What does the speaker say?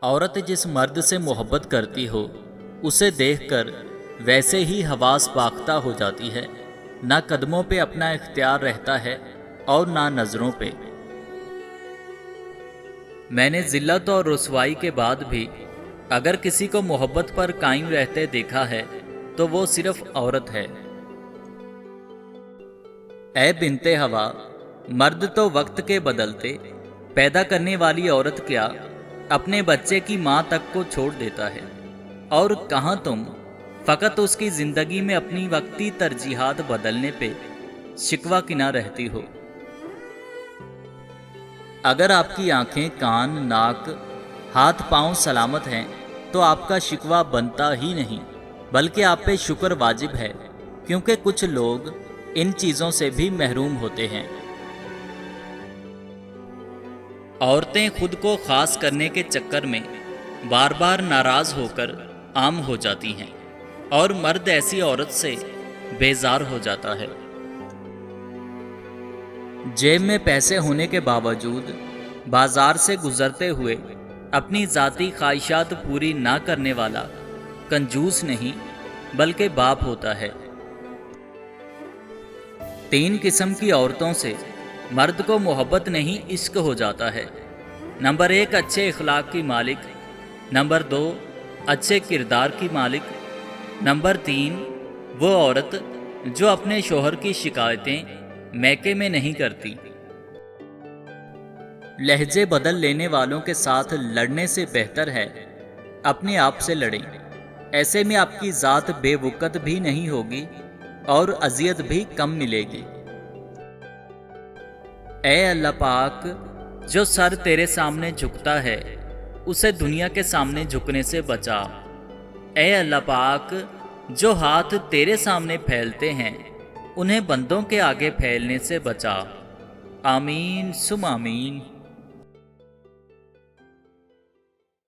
औरत जिस मर्द से मोहब्बत करती हो उसे देखकर वैसे ही हवास बाख्ता हो जाती है। ना कदमों पे अपना इख्तियार रहता है और ना नज़रों पे। मैंने जिल्लत और रुसवाई के बाद भी अगर किसी को मोहब्बत पर कायम रहते देखा है तो वो सिर्फ औरत है। ऐ बिनते हवा, मर्द तो वक्त के बदलते, पैदा करने वाली औरत क्या अपने बच्चे की माँ तक को छोड़ देता है। और कहाँ तुम फ़कत उसकी ज़िंदगी में अपनी वक्ती तरजीहात बदलने पे शिकवा किना रहती हो। अगर आपकी आंखें, कान, नाक, हाथ पांव सलामत हैं तो आपका शिकवा बनता ही नहीं, बल्कि आप पे शुक्र वाजिब है, क्योंकि कुछ लोग इन चीज़ों से भी महरूम होते हैं। औरतें खुद को खास करने के चक्कर में बार बार नाराज़ होकर आम हो जाती हैं और मर्द ऐसी औरत से बेजार हो जाता है। जेब में पैसे होने के बावजूद बाजार से गुजरते हुए अपनी ज़ाती ख्वाहिशात पूरी ना करने वाला कंजूस नहीं बल्कि बाप होता है। 3 किस्म की औरतों से मर्द को मोहब्बत नहीं इश्क हो जाता है। नंबर 1, अच्छे इखलाक की मालिक। नंबर 2, अच्छे किरदार की मालिक। नंबर 3, वो औरत जो अपने शोहर की शिकायतें मैके में नहीं करती। लहजे बदल लेने वालों के साथ लड़ने से बेहतर है अपने आप से लड़ें। ऐसे में आपकी ज़ात बेवकत भी नहीं होगी और अजियत भी कम मिलेगी। ऐ अल्लाह पाक, जो सर तेरे सामने झुकता है उसे दुनिया के सामने झुकने से बचा। ऐ अल्लाह पाक, जो हाथ तेरे सामने फैलते हैं उन्हें बंदों के आगे फैलने से बचा। आमीन सुम आमीन।